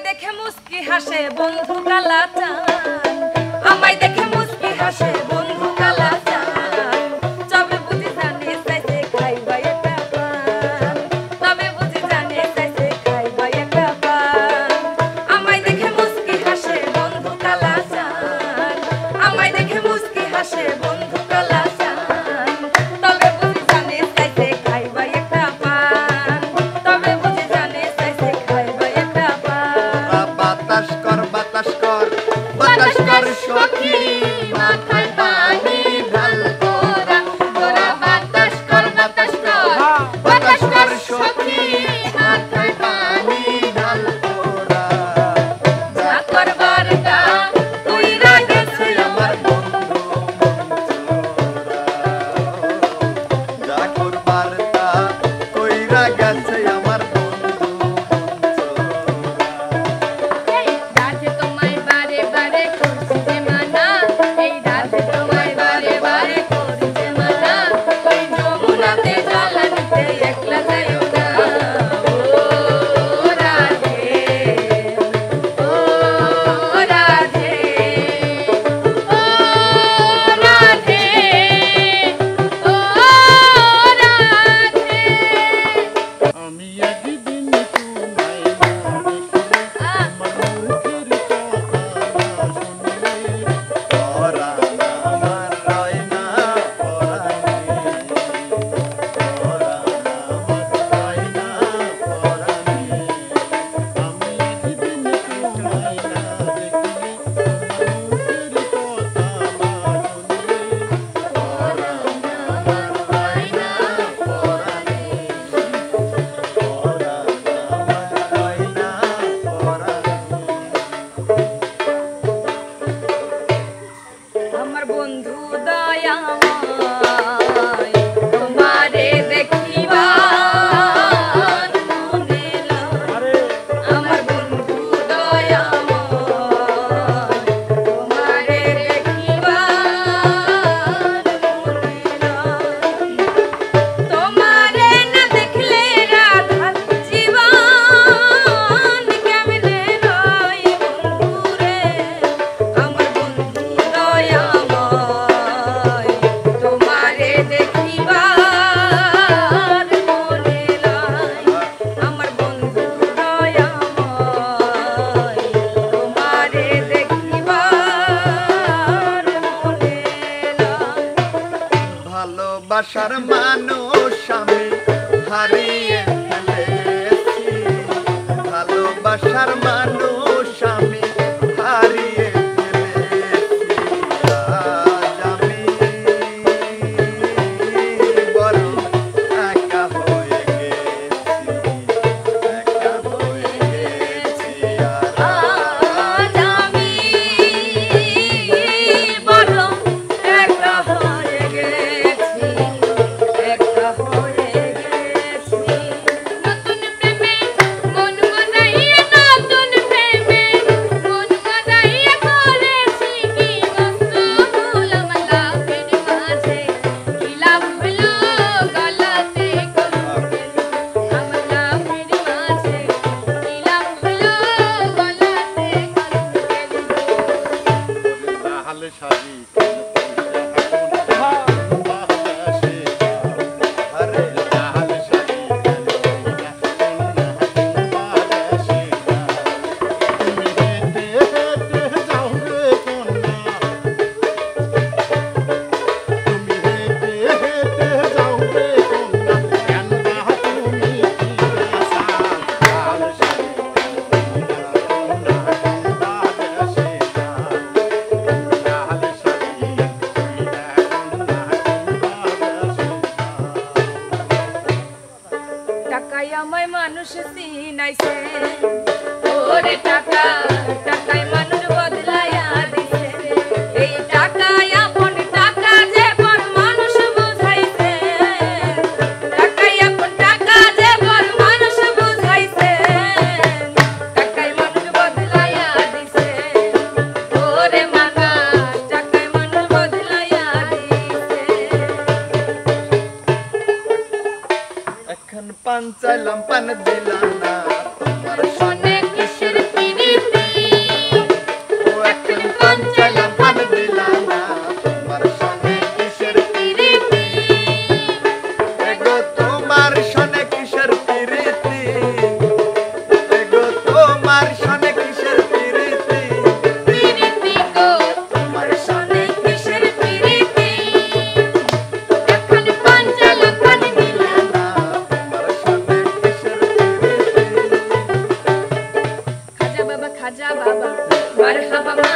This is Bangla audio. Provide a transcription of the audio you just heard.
দেখে মুস্কি হাসে বন্ধু কালাচান আমায় দেখে মুস্কি হাসে বন্ধু কালাচান তবে বুঝি জানে চাইছে খাইবা একটা পান তবে বুঝি জানে চাইছে খাইবা একটা পান আমায় দেখে মুস্কি হাসে বন্ধু কালাচান আমায় দেখে মুস্কি হাসে বন্ধু কালাচান তবে বুঝি জানে চাইছে খাইবা একটা পান তবে বুঝি জানে চাইছে খাইবা একটা পান বাতাস কর সখী মাথায় পানি ঢাল তোরা তোরা বাতাস কর সখী মাথায় পানি ঢাল তোরা যা করবার তা কইরা গেছে আমার বন্ধু যা করবার তা কইরা গেছে আমার বন্ধু এই রাতে তোমায় বারে বারে করছে মানা এই রাতে তোমায় বারে বারে করছে মানা ওই যমুনাতে জ্বালানিতে একলা যাইও না ও রাধে ও রাধে ও রাধে ও রাধে আমি একদিন তোমায় দেখলে আমার মুখের কথা শুনলে পরাণ আমার রয় না পরাণে পরাণ আমার রয় না পরাণে আমি একদিন তোমায় না দেখলে আমার মুখের কথা শুনলে পরাণ আমার রয় না পরাণে আমার বন্ধু দয়াময় তোমারে দেখিবার মনে লয় আমার বন্ধু দয়াময় তোমারে দেখিবার মনে লয় তোমারে না দেখলে রাধা জীবন কেমনে রয় বন্ধুরে আমার বন্ধু দয়াময় তোমারে দেখিবার মনে লয় আমার বন্ধু দয়াময় তোমারে দেখিবার মনে লয় ভালোবাসার মানুষ আমি হারিয়ে ফেলেছি ভালোবাসার মানুষ আমি হারিয়ে ফেলেছি আজ আমি বড় একা হয়ে গেছি আজ আমি বড় একা হয়ে গেছি নতুন প্রেমে মন মনাইয়া নতুন খাজা বাবা মারহাবা